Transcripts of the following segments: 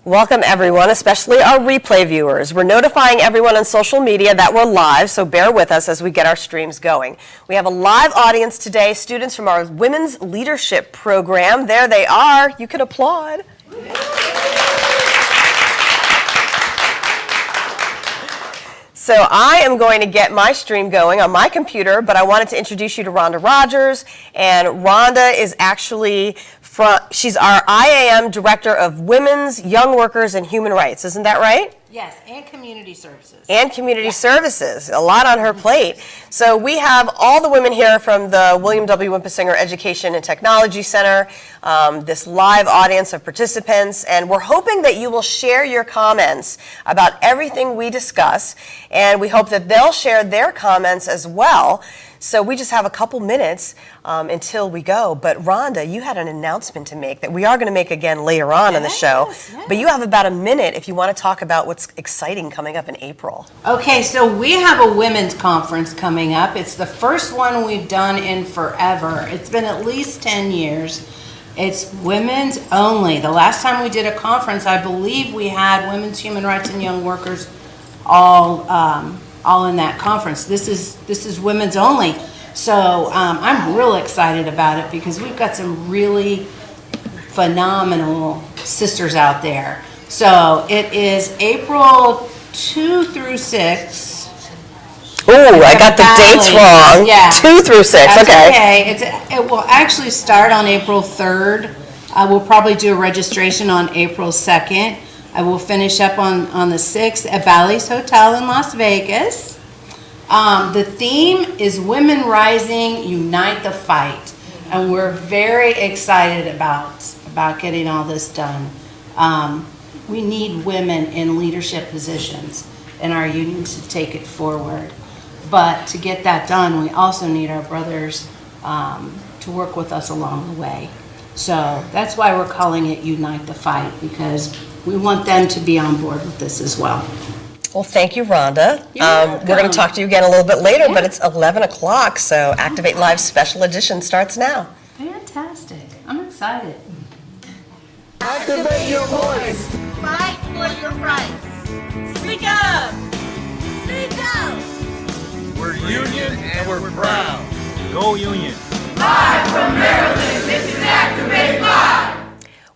Welcome everyone, especially our replay viewers. We're notifying everyone on social media that we're live, so bear with us as we get our streams going. We have a live audience today, students from our Women's Leadership Program. There they are. You can applaud. So I am going to get my stream going on my computer, but I wanted to introduce you to Rhonda Rogers. And Rhonda is actually she's our IAM Director of Women's, Young Workers, and Human Rights. Isn't that right? Yes, and community services. And community services. A lot on her plate. So we have all the women here from the William W. Wimpesinger Education and Technology Center, this live audience of participants, and we're hoping that you will share your comments about everything we discuss, and we hope that they'll share their comments as well. So we just have a couple minutes until we go. But Rhonda, you had an announcement to make that we are going to make again later on in the show. Yes. But you have about a minute if you want to talk about what's exciting coming up in April. Okay, so we have a women's conference coming up. It's the first one we've done in forever. It's been at least 10 years. It's women's only. The last time we did a conference, I believe we had women's, human rights, and young workers all in that conference. This is women's only. So I'm real excited about it because we've got some really phenomenal sisters out there. So it is April 2 through 6. Ooh, I got the dates wrong. Yeah. 2 through 6, That's okay. It will actually start on April 3rd. We'll probably do a registration on April 2nd. I will finish up on the 6th at Bally's Hotel in Las Vegas. The theme is Women Rising, Unite the Fight. And we're very excited about getting all this done. We need women in leadership positions in our union to take it forward. But to get that done, we also need our brothers to work with us along the way. So that's why we're calling it Unite the Fight, because we want them to be on board with this as well. Well, thank you, Rhonda. We're going to talk to you again a little bit later, but it's 11 o'clock, so Activate Live Special Edition starts now. Fantastic. I'm excited. Activate your voice. Fight for your rights. Speak up. Speak out. We're union and we're proud. Go Union. Live from Maryland, this is Activate Live.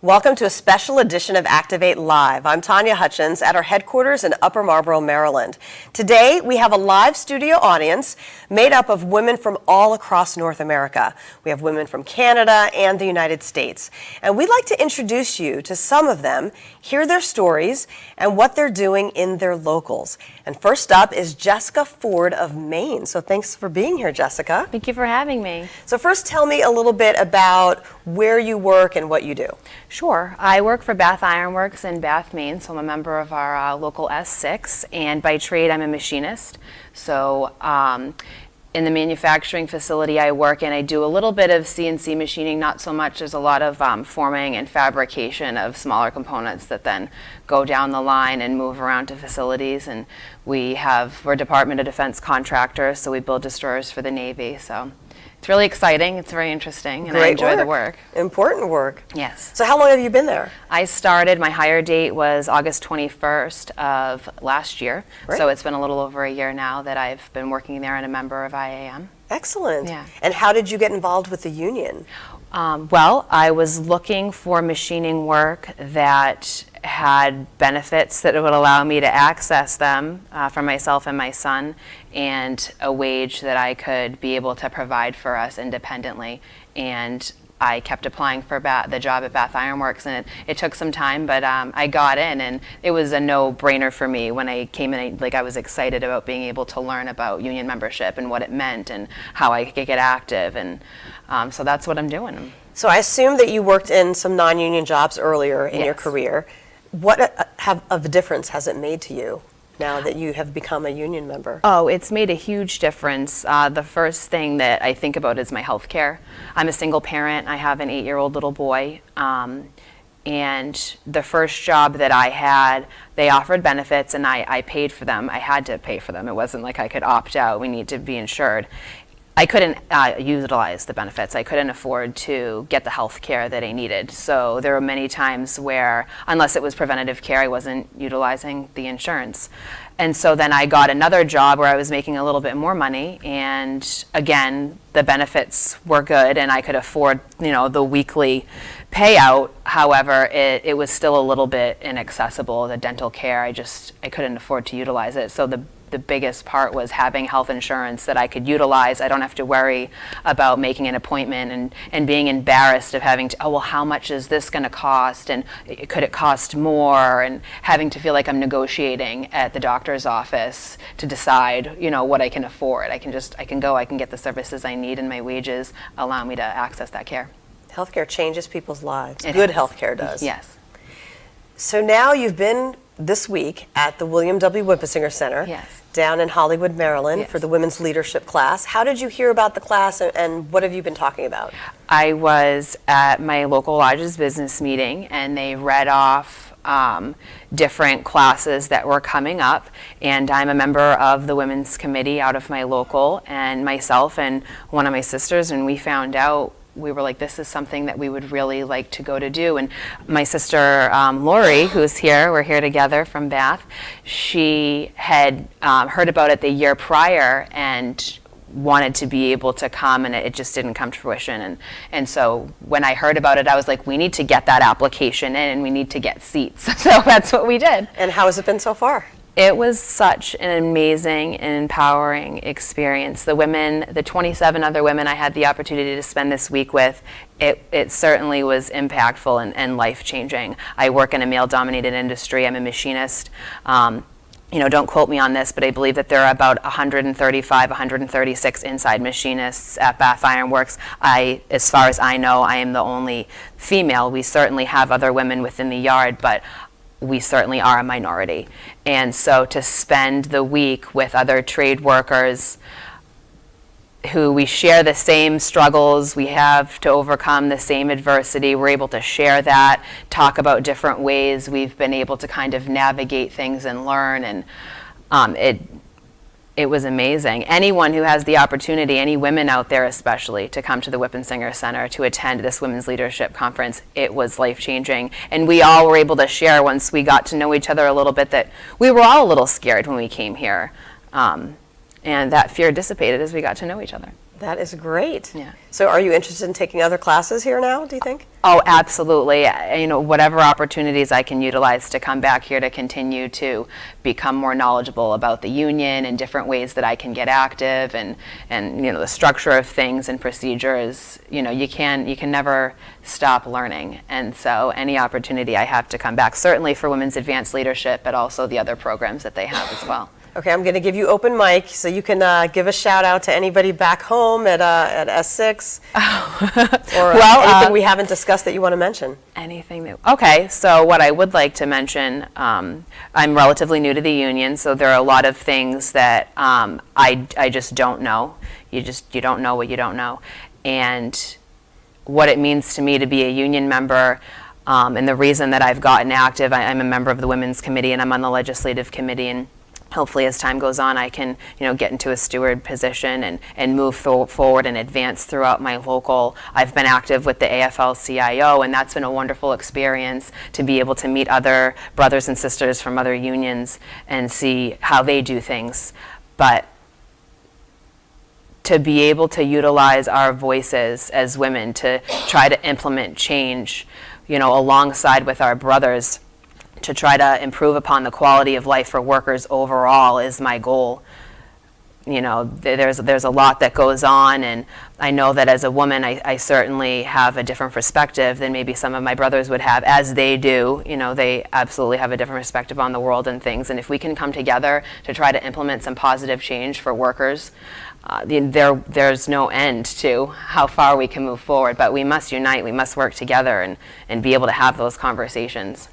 Welcome to a special edition of Activate Live. I'm Tanya Hutchins at our headquarters in Upper Marlboro, Maryland. Today, we have a live studio audience made up of women from all across North America. We have women from Canada and the United States. And we'd like to introduce you to some of them, hear their stories, and what they're doing in their locals. And first up is Jessica Ford of Maine. So thanks for being here, Jessica. Thank you for having me. So first, tell me a little bit about where you work and what you do. Sure. I work for Bath Iron Works in Bath, Maine, so I'm a member of our local S6, and by trade I'm a machinist. So in the manufacturing facility I work in, I do a little bit of CNC machining, not so much. There's a lot of forming and fabrication of smaller components that then go down the line and move around to facilities. And we're Department of Defense contractors, so we build destroyers for the Navy. So it's really exciting. It's very interesting, and I enjoy the work. Important work. Yes. So how long have you been there? I started, my hire date was August 21st of last year. Great. So it's been a little over a year now that I've been working there and a member of IAM. Excellent. Yeah. And how did you get involved with the union? Well, I was looking for machining work that had benefits that would allow me to access them for myself and my son, and a wage that I could be able to provide for us independently. And I kept applying for the job at Bath Iron Works, and it took some time, but I got in, and it was a no-brainer for me when I came in. I was excited about being able to learn about union membership and what it meant and how I could get active, and so that's what I'm doing. So I assume that you worked in some non-union jobs earlier in your career. What of a difference has it made to you now that you have become a union member? Oh, it's made a huge difference. The first thing that I think about is my health care. I'm a single parent. I have an 8-year-old little boy. And the first job that I had, they offered benefits, and I paid for them. I had to pay for them. It wasn't like I could opt out. We need to be insured. I couldn't utilize the benefits. I couldn't afford to get the health care that I needed. So there were many times where, unless it was preventative care, I wasn't utilizing the insurance. And so then I got another job where I was making a little bit more money, and again, the benefits were good and I could afford, the weekly payout. However, it was still a little bit inaccessible. The dental care, I couldn't afford to utilize it. So the biggest part was having health insurance that I could utilize. I don't have to worry about making an appointment and being embarrassed of having to, well, how much is this going to cost? And could it cost more? And having to feel like I'm negotiating at the doctor's office to decide, what I can afford. I can get the services I need, and my wages allow me to access that care. Healthcare changes people's lives. It Good has. healthcare does. Yes. So now you've been this week at the William W. Wimpesinger Center Yes. down in Hollywood, Maryland, Yes. for the women's leadership class. How did you hear about the class, and what have you been talking about? I was at my local lodge's business meeting, and they read off different classes that were coming up, and I'm a member of the women's committee out of my local, and myself and one of my sisters, and we found out, we were like, this is something that we would really like to go to do. And my sister Lori, who's here, we're here together from Bath, she had heard about it the year prior and wanted to be able to come, and it just didn't come to fruition. And so when I heard about it, I was like, we need to get that application in and we need to get seats. So that's what we did. And how has it been so far? It was such an amazing and empowering experience. The women, the 27 other women I had the opportunity to spend this week with, it certainly was impactful and life-changing. I work in a male-dominated industry. I'm a machinist. Don't quote me on this, but I believe that there are about 135, 136 inside machinists at Bath Iron Works. As far as I know, I am the only female. We certainly have other women within the yard, but we certainly are a minority. And so to spend the week with other trade workers who we share the same struggles, we have to overcome the same adversity, we're able to share that, talk about different ways we've been able to kind of navigate things and learn, and it was amazing. Anyone who has the opportunity, any women out there especially, to come to the Wimpesinger Center to attend this Women's Leadership Conference, it was life-changing. And we all were able to share, once we got to know each other a little bit, that we were all a little scared when we came here. And that fear dissipated as we got to know each other. That is great. Yeah. So are you interested in taking other classes here now, do you think? Oh, absolutely. Whatever opportunities I can utilize to come back here to continue to become more knowledgeable about the union and different ways that I can get active, and the structure of things and procedures, you can never stop learning. And so any opportunity I have to come back, certainly for Women's Advanced Leadership, but also the other programs that they have as well. Okay, I'm going to give you open mic, so you can give a shout out to anybody back home at S6, or anything we haven't discussed that you want to mention. Okay, so what I would like to mention, I'm relatively new to the union, so there are a lot of things that I just don't know. You don't know what you don't know. And what it means to me to be a union member, and the reason that I've gotten active, I'm a member of the Women's Committee and I'm on the Legislative Committee, and hopefully as time goes on I can get into a steward position and move forward and advance throughout my local. I've been active with the AFL-CIO, and that's been a wonderful experience to be able to meet other brothers and sisters from other unions and see how they do things. But to be able to utilize our voices as women to try to implement change, alongside with our brothers, to try to improve upon the quality of life for workers overall is my goal. There's a lot that goes on, and I know that as a woman I certainly have a different perspective than maybe some of my brothers would have, as they do. They absolutely have a different perspective on the world and things, and if we can come together to try to implement some positive change for workers, there's no end to how far we can move forward. But we must unite, we must work together and be able to have those conversations.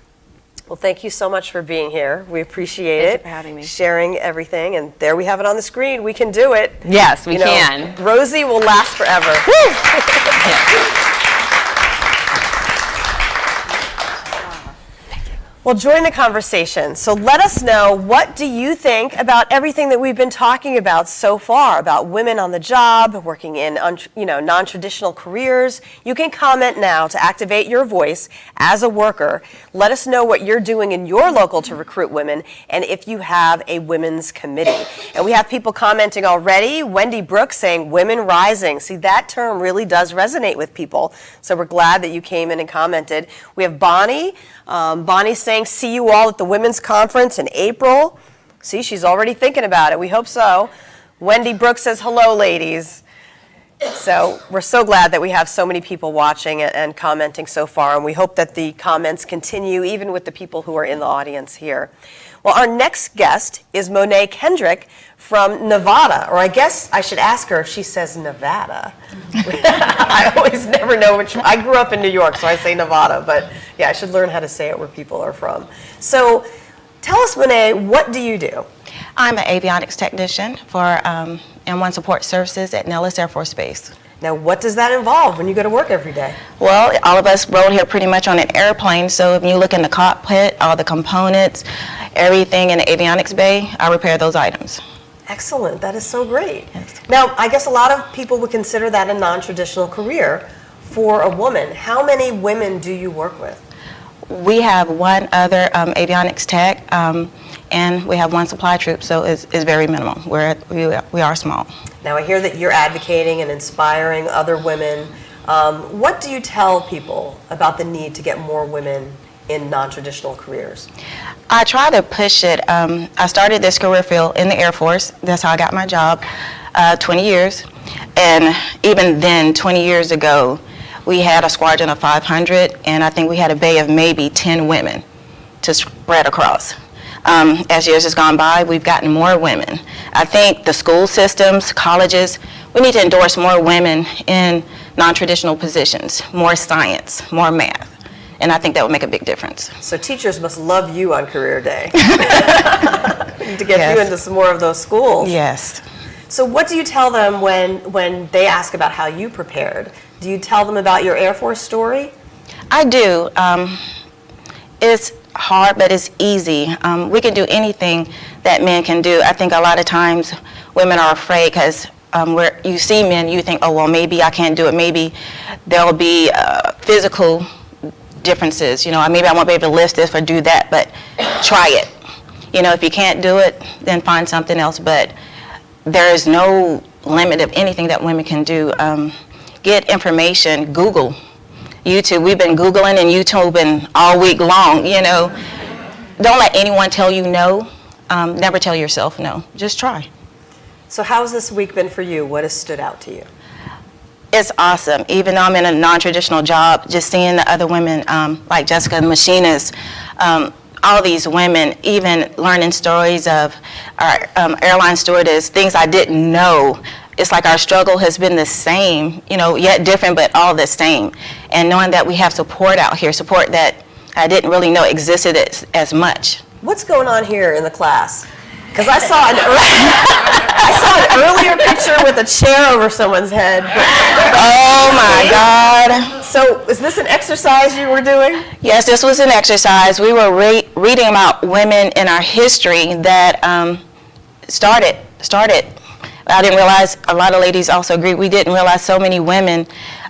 Well, thank you so much for being here. We appreciate Thank it. you for having me. Sharing everything, and there we have it on the screen. We can do it. Yes, we can. Rosie will last forever. Well, join the conversation. So let us know, what do you think about everything that we've been talking about so far, about women on the job, working in non-traditional careers? You can comment now to activate your voice as a worker. Let us know what you're doing in your local to recruit women, and if you have a women's committee. And we have people commenting already. Wendy Brooks saying women rising. See, that term really does resonate with people. So we're glad that you came in and commented. We have Bonnie. Bonnie's saying, see you all at the Women's Conference in April. See, she's already thinking about it. We hope so. Wendy Brooks says, hello, ladies. So we're so glad that we have so many people watching and commenting so far, and we hope that the comments continue even with the people who are in the audience here. Well, our next guest is Moná Kendrick from Nevada, or I guess I should ask her if she says Nevada. I always never know which. I grew up in New York, so I say Nevada, but yeah, I should learn how to say it where people are from. So tell us, Moná, what do you do? I'm an avionics technician for M1 Support Services at Nellis Air Force Base. Now, what does that involve when you go to work every day? Well, all of us rode here pretty much on an airplane, so if you look in the cockpit, all the components, everything in the avionics bay, I repair those items. Excellent. That is so great. Yes. Now, I guess a lot of people would consider that a non-traditional career for a woman. How many women do you work with? We have one other avionics tech, and we have one supply troop, so it's very minimal. We are small. Now, I hear that you're advocating and inspiring other women. What do you tell people about the need to get more women in non-traditional careers? I try to push it. I started this career field in the Air Force. That's how I got my job, 20 years. And even then, 20 years ago, we had a squadron of 500, and I think we had a bay of maybe 10 women to spread across. As years has gone by, we've gotten more women. I think the school systems, colleges, we need to endorse more women in non-traditional positions, more science, more math. And I think that would make a big difference. So teachers must love you on career day to get you into some more of those schools. Yes. So what do you tell them when they ask about how you prepared? Do you tell them about your Air Force story? I do. It's hard, but it's easy. We can do anything that men can do. I think a lot of times women are afraid because where you see men, you think, oh, well, maybe I can't do it. Maybe there'll be physical differences. You know, maybe I won't be able to lift this or do that, but try it. You know, if you can't do it, then find something else. But there is no limit of anything that women can do. Get information, Google, YouTube. We've been Googling and YouTubing all week long, you know. Don't let anyone tell you no. Never tell yourself no. Just try. So how's this week been for you? What has stood out to you? It's awesome. Even though I'm in a non-traditional job, just seeing the other women, like Jessica, the machinist, all these women, even learning stories of our airline stewardess, things I didn't know. It's like our struggle has been the same, you know, yet different, but all the same. And knowing that we have support out here, support that I didn't really know existed as much. What's going on here in the class? Because I saw an earlier picture with a chair over someone's head. Oh my God. So is this an exercise you were doing? Yes, this was an exercise. We were reading about women in our history that started. I didn't realize, a lot of ladies also agree, we didn't realize so many women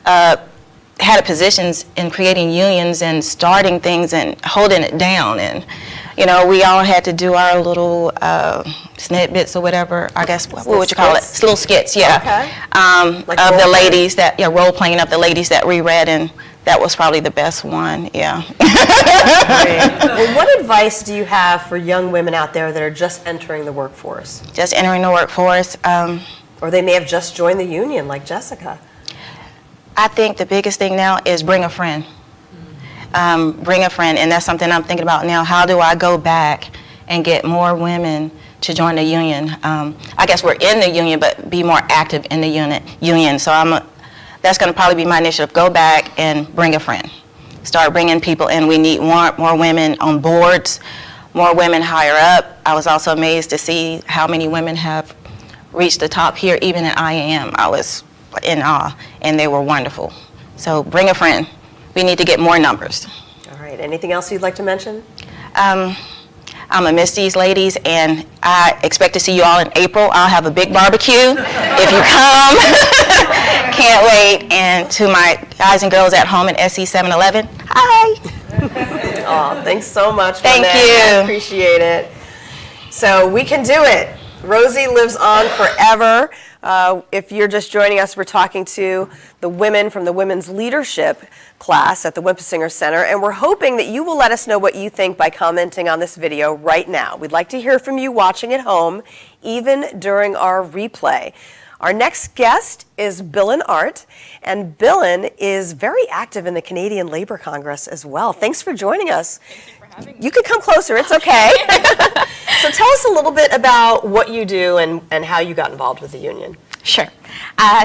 had positions in creating unions and starting things and holding it down. And, you know, we all had to do our little snippets or whatever, I guess, what would you call it? Little skits, yeah. Okay. Like of the ladies that, role playing of the ladies that we read, and that was probably the best one, yeah. Well, what advice do you have for young women out there that are just entering the workforce? Just entering the workforce. Or they may have just joined the union, like Jessica. I think the biggest thing now is bring a friend. Bring a friend, and that's something I'm thinking about now. How do I go back and get more women to join the union? I guess we're in the union, but be more active in the union. So that's going to probably be my initiative. Go back and bring a friend. Start bringing people in. We need more women on boards, more women higher up. I was also amazed to see how many women have reached the top here, even in IAM. I was in awe, and they were wonderful. So bring a friend. We need to get more numbers. All right. Anything else you'd like to mention? I'm gonna miss these ladies, and I expect to see you all in April. I'll have a big barbecue if you come. Can't wait. And to my guys and girls at home in SE 711, hi. Oh, thanks so much. Thank Moná. you. I appreciate it. So we can do it. Rosie lives on forever. If you're just joining us, we're talking to the women from the Women's Leadership class at the Wimpesinger Center, and we're hoping that you will let us know what you think by commenting on this video right now. We'd like to hear from you watching at home, even during our replay. Our next guest is Bilan Arte, and Bilan is very active in the Canadian Labour Congress as well. Thanks for joining us. You can come closer, it's okay. So tell us a little bit about what you do and how you got involved with the union. Sure.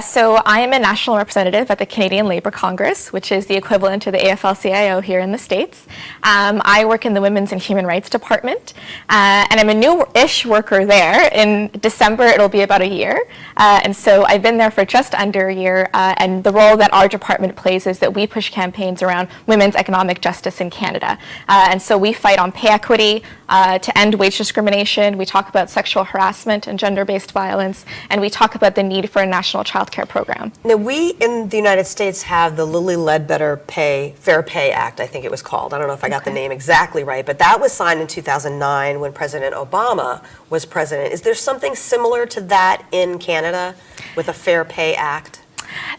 So I am a national representative at the Canadian Labour Congress, which is the equivalent to the AFL-CIO here in the States. I work in the Women's and Human Rights Department, and I'm a new-ish worker there. In December, it'll be about a year. And so I've been there for just under a year, and the role that our department plays is that we push campaigns around women's economic justice in Canada. And so we fight on pay equity, to end wage discrimination. We talk about sexual harassment and gender-based violence, and we talk about the need for a national child care program. Now, we in the United States have the Lilly Ledbetter Fair Pay Act, I think it was called. I don't know if I got the name exactly right, but that was signed in 2009 when President Obama was president. Is there something similar to that in Canada with a Fair Pay Act?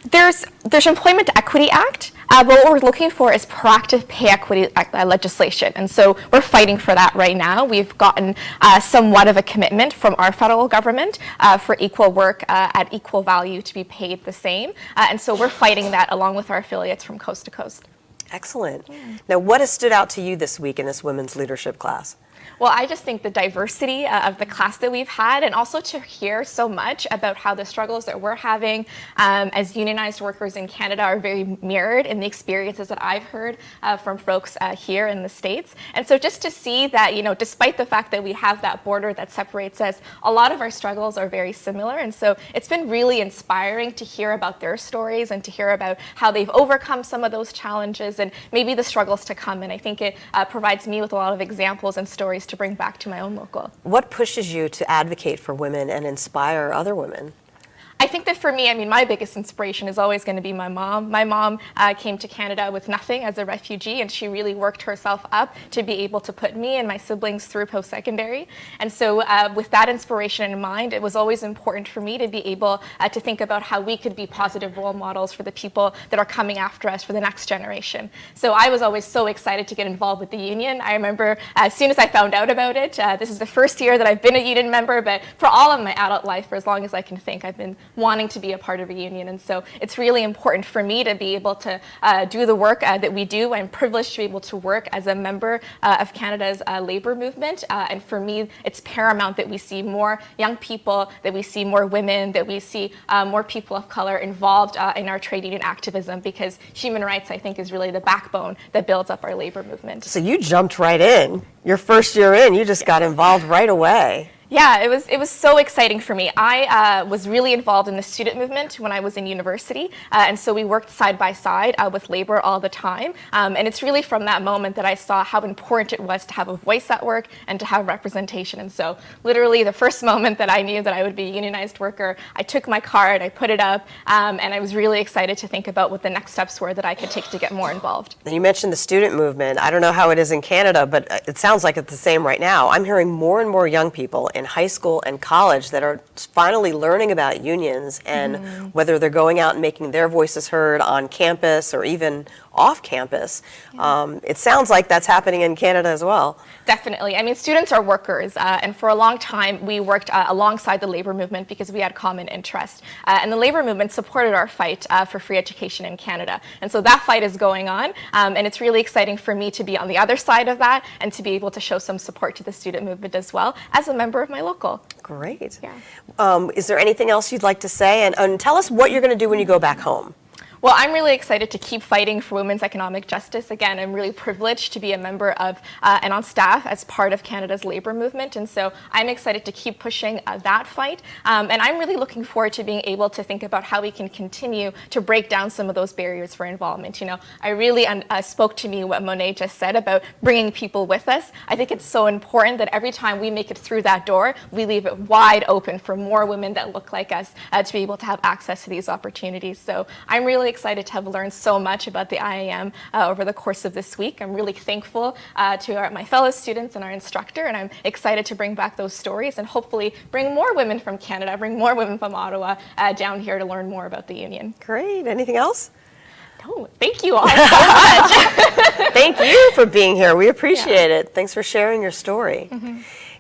There's Employment Equity Act, but what we're looking for is proactive pay equity legislation, and so we're fighting for that right now. We've gotten somewhat of a commitment from our federal government for equal work at equal value to be paid the same, and so we're fighting that along with our affiliates from coast to coast. Excellent. Now, what has stood out to you this week in this women's leadership class? Well, I just think the diversity of the class that we've had, and also to hear so much about how the struggles that we're having as unionized workers in Canada are very mirrored in the experiences that I've heard from folks here in the States. And so just to see that, you know, despite the fact that we have that border that separates us, a lot of our struggles are very similar. And so it's been really inspiring to hear about their stories and to hear about how they've overcome some of those challenges and maybe the struggles to come. And I think it provides me with a lot of examples and stories to bring back to my own local. What pushes you to advocate for women and inspire other women? I think that for me, I mean, my biggest inspiration is always going to be my mom. My mom came to Canada with nothing as a refugee, and she really worked herself up to be able to put me and my siblings through post-secondary. And so with that inspiration in mind, it was always important for me to be able to think about how we could be positive role models for the people that are coming after us for the next generation. So I was always so excited to get involved with the union. I remember as soon as I found out about it, this is the first year that I've been a union member, but for all of my adult life, for as long as I can think, I've been wanting to be a part of a union. And so it's really important for me to be able to do the work that we do. I'm privileged to be able to work as a member of Canada's labor movement. And for me, it's paramount that we see more young people, that we see more women, that we see more people of color involved in our trade union activism, because human rights, I think, is really the backbone that builds up our labor movement. So you jumped right in. Your first year in, you just got involved right away. Yeah, it was so exciting for me. I was really involved in the student movement when I was in university, and so we worked side by side with labor all the time. And it's really from that moment that I saw how important it was to have a voice at work and to have representation. And so literally the first moment that I knew that I would be a unionized worker, I took my card, I put it up, and I was really excited to think about what the next steps were that I could take to get more involved. You mentioned the student movement. I don't know how it is in Canada, but it sounds like it's the same right now. I'm hearing more and more young people in high school and college that are finally learning about unions and whether they're going out and making their voices heard on campus or even off campus. It sounds like that's happening in Canada as well. Definitely. I mean, students are workers, and for a long time we worked alongside the labor movement because we had common interest. And the labor movement supported our fight for free education in Canada. And so that fight is going on, and it's really exciting for me to be on the other side of that and to be able to show some support to the student movement as well as a member of my local. Great. Yeah. Is there anything else you'd like to say? And tell us what you're going to do when you go back home. Well, I'm really excited to keep fighting for women's economic justice. Again, I'm really privileged to be a member of and on staff as part of Canada's labour movement, and so I'm excited to keep pushing that fight. And I'm really looking forward to being able to think about how we can continue to break down some of those barriers for involvement. You know, I really spoke to me what Monet just said about bringing people with us. I think it's so important that every time we make it through that door, we leave it wide open for more women that look like us to be able to have access to these opportunities. So I'm really excited to have learned so much about the IAM over the course of this week. I'm really thankful to my fellow students and our instructor, and I'm excited to bring back those stories and hopefully bring more women from Canada, bring more women from Ottawa down here to learn more about the union. Great. Anything else? No, thank you all so much. Thank you for being here. We appreciate it. Thanks for sharing your story.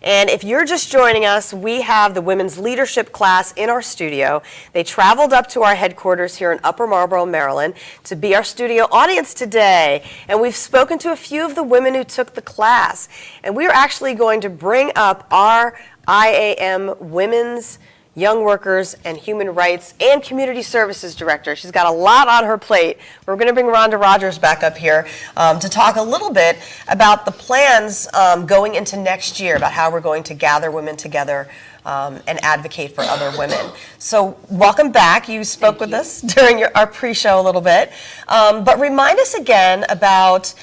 And if you're just joining us, we have the women's leadership class in our studio. They traveled up to our headquarters here in Upper Marlboro, Maryland, to be our studio audience today. And we've spoken to a few of the women who took the class. And we are actually going to bring up our IAM Women's Young Workers and Human Rights and Community Services Director. She's got a lot on her plate. We're going to bring Rhonda Rogers back up here to talk a little bit about the plans going into next year, about how we're going to gather women together and advocate for other women. So welcome back. You spoke with us during our pre-show a little bit. But remind us again about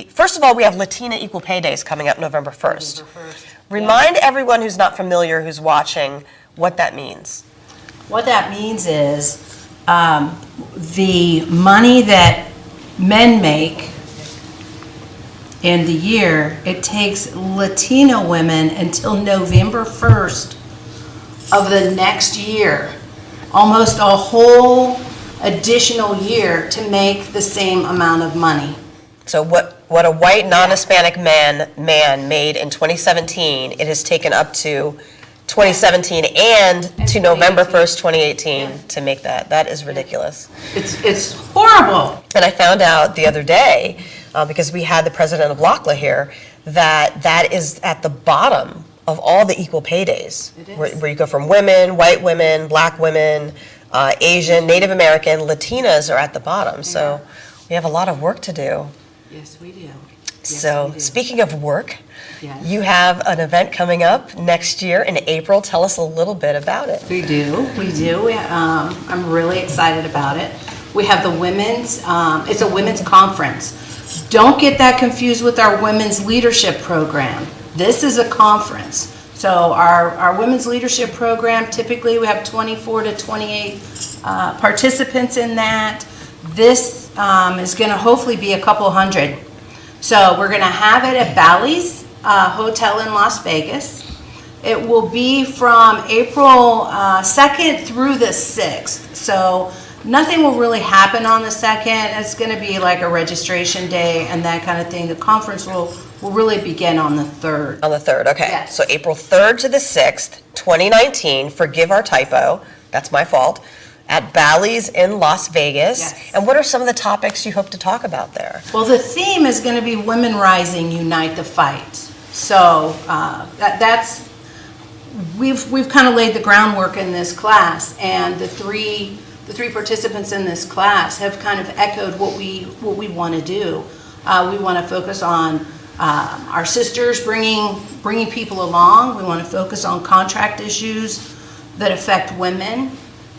first of all, we have Latina Equal Pay Days coming up November 1st. Remind everyone who's not familiar, who's watching, what that means. What that means is the money that men make in the year, it takes Latino women until November 1st of the next year, almost a whole additional year to make the same amount of money. So what a white non-Hispanic man made in 2017, it has taken up to 2017 and to November 1st, 2018 to make that. That is ridiculous. It's horrible. And I found out the other day, because we had the president of LACLA here, that is at the bottom of all the equal pay days. It is. Where you go from women, white women, black women, Asian, Native American, Latinas are at the bottom. So we have a lot of work to do. Yes, we do. So speaking of work, Yes. you have an event coming up next year in April. Tell us a little bit about it. We do. I'm really excited about it. We have the women's, it's a women's conference. Don't get that confused with our women's leadership program. This is a conference. So our women's leadership program, typically we have 24 to 28 participants in that. This is going to hopefully be a couple hundred. So we're going to have it at Bally's Hotel in Las Vegas. It will be from April 2nd through the 6th. So nothing will really happen on the 2nd. It's going to be like a registration day and that kind of thing. The conference will really begin on the 3rd. On the 3rd, okay. Yes. So April 3rd to the 6th, 2019, forgive our typo, that's my fault, at Bally's in Las Vegas. Yes. And what are some of the topics you hope to talk about there? Well, the theme is going to be Women Rising, Unite the Fight. So we've kind of laid the groundwork in this class, and the three participants in this class have kind of echoed what we want to do. We want to focus on our sisters bringing people along. We want to focus on contract issues that affect women.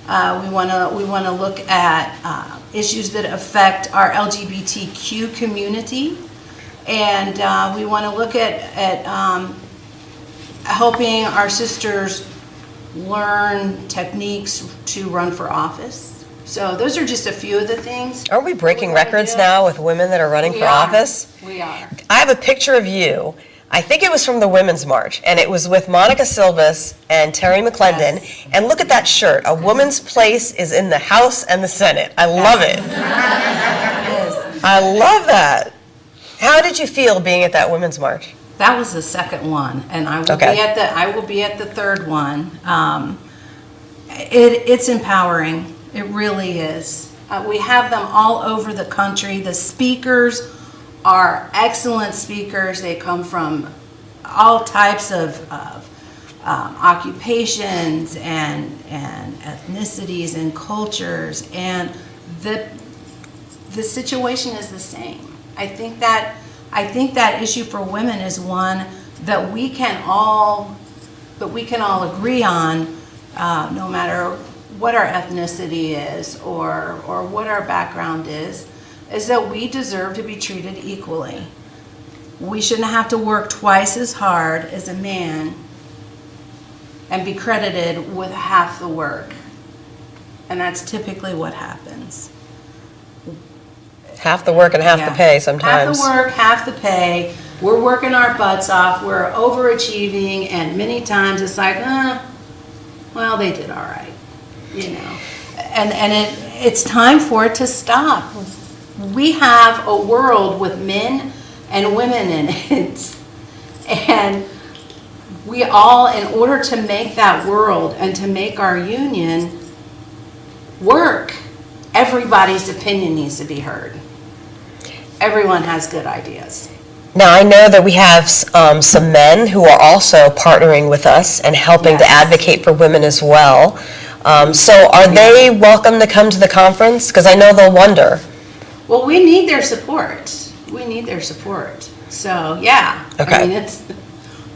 We want to look at issues that affect our LGBTQ community, and we want to look at helping our sisters learn techniques to run for office. So those are just a few of the things. Are we breaking we're gonna records do. now with women that are running We for are. office? We are. I have a picture of you. I think it was from the Women's March, and it was with Monica Silvas and Terry McClendon. Yes. And look at that shirt. A woman's place is in the House and the Senate. I love it. I love that. How did you feel being at that Women's March? That was the second one, and I will be at the third one. It's empowering. It really is. We have them all over the country. The speakers are excellent speakers. They come from all types of occupations and ethnicities and cultures, and the situation is the same. I think that issue for women is one that we can all agree on, no matter what our ethnicity is or what our background is that we deserve to be treated equally. We shouldn't have to work twice as hard as a man and be credited with half the work. And that's typically what happens. Half the work and half the pay sometimes. Half the work, half the pay. We're working our butts off. We're overachieving, and many times it's like, well, they did all right, you know. And it's time for it to stop. We have a world with men and women in it, and we all, in order to make that world and to make our union work, everybody's opinion needs to be heard. Everyone has good ideas. Now, I know that we have some men who are also partnering with us and helping to advocate for women as well. So are they welcome to come to the conference? Because I know they'll wonder. Well, we need their support. We need their support. So, yeah. Okay. I mean,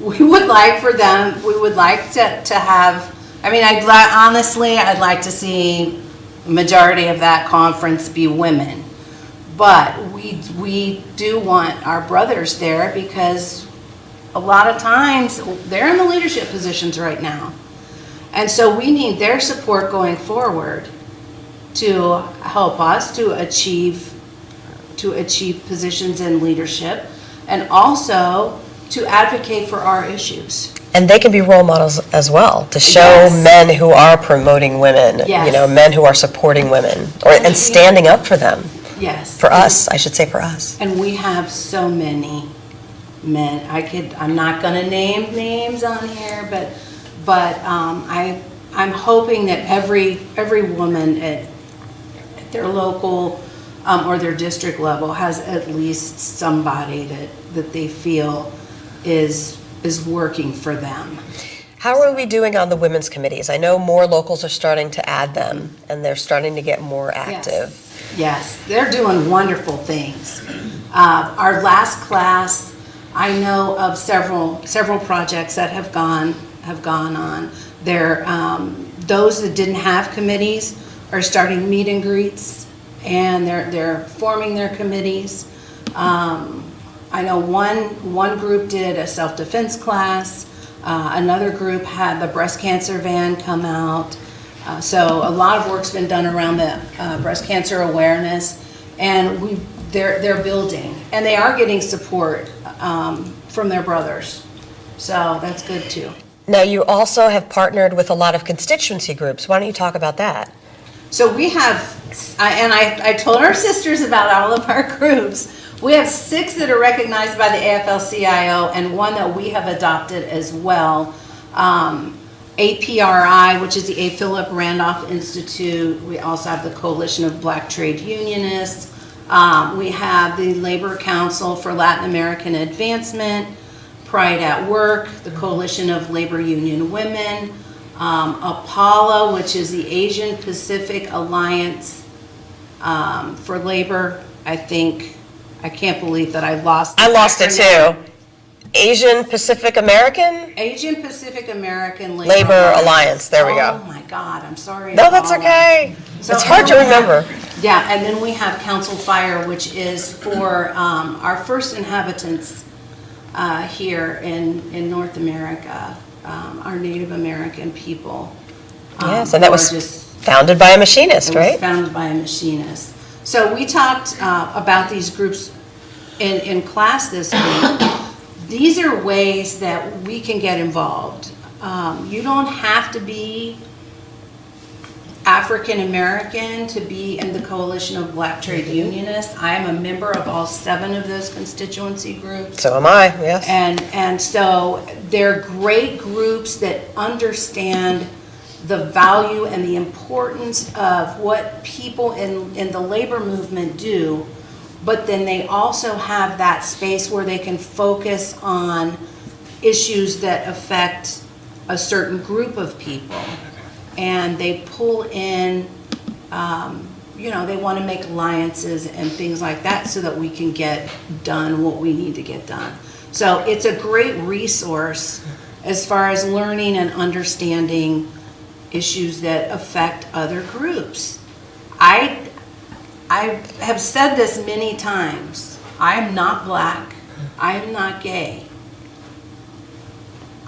we would like for them, we would like to have, I mean, honestly, I'd like to see a majority of that conference be women. But we do want our brothers there because a lot of times they're in the leadership positions right now. And so we need their support going forward to help us to achieve positions in leadership and also to advocate for our issues. And they can be role models as well, to show men who are promoting women, you know, men who are supporting women and standing up for them. Yes. For us, I should say for us. And we have so many men. I'm not going to name names on here, but I'm hoping that every woman at their local or their district level has at least somebody that they feel is working for them. How are we doing on the women's committees? I know more locals are starting to add them, and they're starting to get more active. Yes, they're doing wonderful things. Our last class, I know of several projects that have gone on. Those that didn't have committees are starting meet and greets, and they're forming their committees. I know one group did a self-defense class. Another group had the breast cancer van come out. So a lot of work's been done around the breast cancer awareness, and they're building, and they are getting support from their brothers. So that's good too. Now, you also have partnered with a lot of constituency groups. Why don't you talk about that? So we have, and I told our sisters about all of our groups. We have 6 that are recognized by the AFL-CIO and 1 that we have adopted as well. APRI, which is the A. Philip Randolph Institute. We also have the Coalition of Black Trade Unionists. We have the Labor Council for Latin American Advancement, Pride at Work, the Coalition of Labor Union Women, APALA, which is the Asian Pacific Alliance for Labor. I can't believe that I lost it too. Asian Pacific American? Asian Pacific American Labor Alliance. There we go. Oh my God, I'm sorry. No, that's okay. So it's hard to remember. Yeah, and then we have Council Fire, which is for our first inhabitants here in North America, our Native American people. Yes, and that was founded by a machinist, right? It was founded by a machinist. So we talked about these groups in class this week. These are ways that we can get involved. You don't have to be African American to be in the Coalition of Black Trade Unionists. I am a member of all 7 of those constituency groups. So am I, yes. And so they're great groups that understand the value and the importance of what people in the labor movement do, but then they also have that space where they can focus on issues that affect a certain group of people. And they pull in they want to make alliances and things like that so that we can get done what we need to get done. So it's a great resource as far as learning and understanding issues that affect other groups. I have said this many times. I am not black. I am not gay.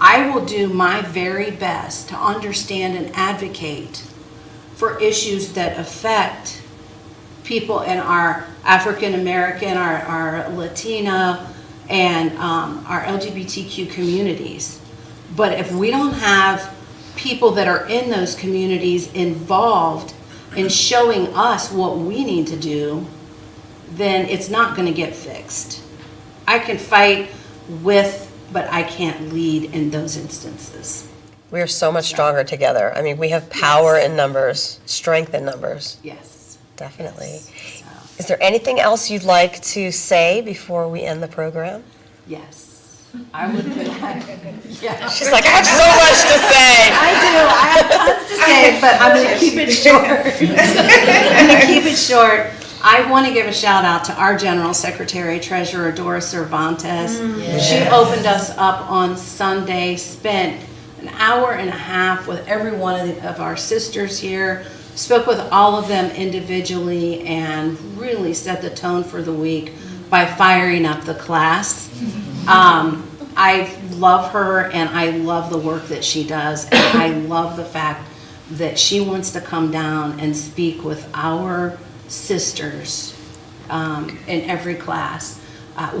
I will do my very best to understand and advocate for issues that affect people in our African American, our Latina, and our LGBTQ communities. But if we don't have people that are in those communities involved in showing us what we need to do, then it's not going to get fixed. I can fight with, but I can't lead in those instances. We are so much stronger together. I mean, we have power in numbers, strength in numbers. Yes. Definitely. So, Is there anything else you'd like to say before we end the program? yes. I would do that. Yeah. She's like, I have so much to say. I do. I have tons to say, but I'm going to keep it short. I'm going to keep it short. I want to give a shout out to our General Secretary Treasurer, Doris Cervantes. She opened us up on Sunday, spent an hour and a half with every one of our sisters here, spoke with all of them individually, and really set the tone for the week by firing up the class. I love her, and I love the work that she does, and I love the fact that she wants to come down and speak with our sisters in every class.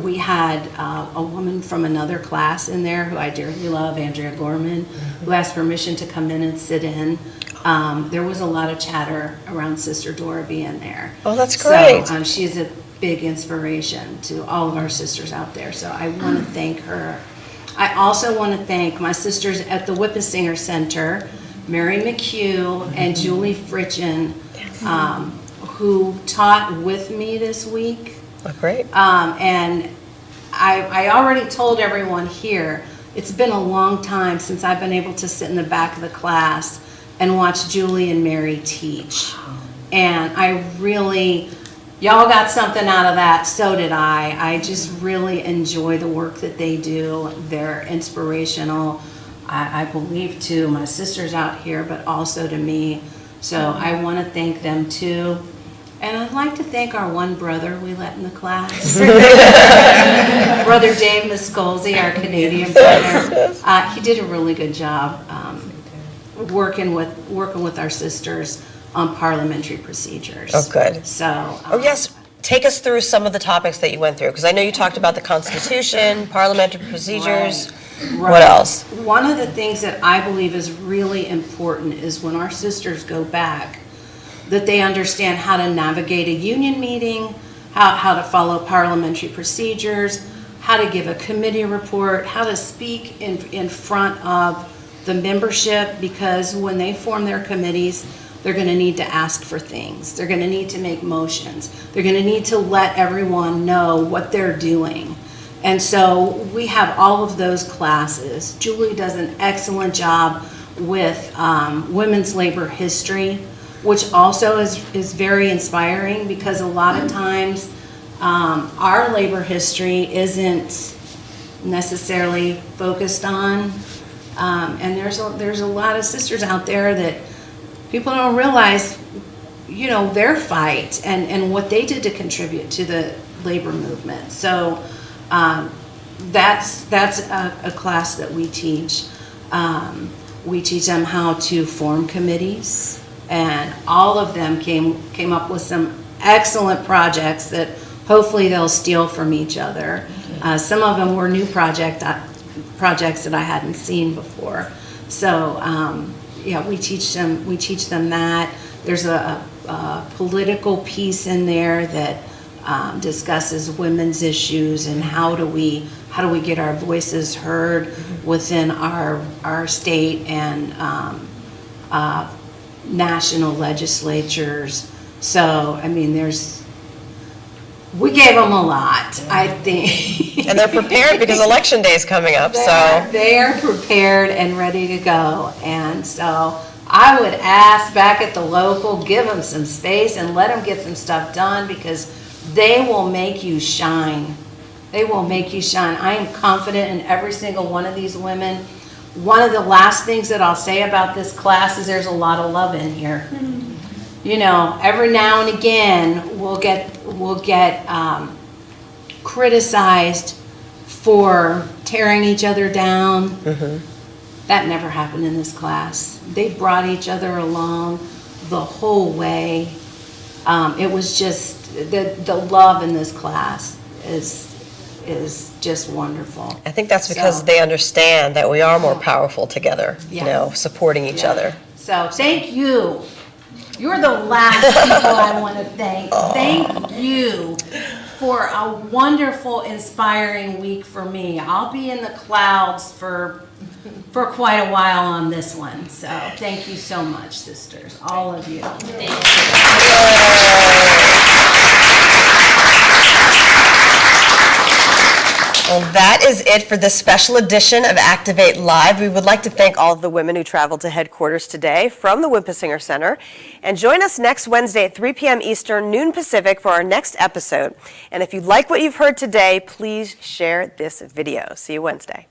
We had a woman from another class in there who I dearly love, Andrea Gorman, who asked permission to come in and sit in. There was a lot of chatter around Sister Dora being there. Oh, that's great. So she's a big inspiration to all of our sisters out there. So I want to thank her. I also want to thank my sisters at the Whippisinger Center, Mary McHugh and Julie Fritchen, who taught with me this week. Oh, great. And I already told everyone here, it's been a long time since I've been able to sit in the back of the class and watch Julie and Mary teach. And I really, y'all got something out of that, so did I. I just really enjoy the work that they do. They're inspirational, I believe, to my sisters out here, but also to me. So I want to thank them too. And I'd like to thank our one brother we let in the class. Brother Dave Miscolzi, our Canadian brother. He did a really good job working with our sisters on parliamentary procedures. Oh, good. So. Oh, yes. Take us through some of the topics that you went through, because I know you talked about the Constitution, parliamentary procedures. Right. What else? One of the things that I believe is really important is when our sisters go back, that they understand how to navigate a union meeting, how to follow parliamentary procedures, how to give a committee report, how to speak in front of the membership, because when they form their committees, they're going to need to ask for things. They're going to need to make motions. They're going to need to let everyone know what they're doing. And so we have all of those classes. Julie does an excellent job with women's labor history, which also is very inspiring, because a lot of times our labor history isn't necessarily focused on. And there's a lot of sisters out there that people don't realize, their fight and what they did to contribute to the labor movement. So that's a class that we teach. We teach them how to form committees, and all of them came up with some excellent projects that hopefully they'll steal from each other. Some of them were new projects that I hadn't seen before. So we teach them that. There's a political piece in there that discusses women's issues and how do we get our voices heard within our state and national legislatures. So I mean, we gave them a lot, I think. And they're prepared because election day is coming up, so. They are prepared and ready to go. And so I would ask back at the local, give them some space and let them get some stuff done because they will make you shine. They will make you shine. I am confident in every single one of these women. One of the last things that I'll say about this class is there's a lot of love in here. You know, every now and again we'll get criticized for tearing each other down. That never happened in this class. They brought each other along the whole way. It was just the love in this class is just wonderful. I think that's because So- they understand that we are more powerful together, you Yeah. know, supporting each other. So thank you. You're the last people I want to thank. Thank you for a wonderful, inspiring week for me. I'll be in the clouds for quite a while on this one. So thank you so much, sisters, all of you. Well, that is it for this special edition of Activate Live. We would like to thank all of the women who traveled to headquarters today from the Wimpesinger Center. And join us next Wednesday at 3 p.m. Eastern, noon Pacific for our next episode. And if you like what you've heard today, please share this video. See you Wednesday.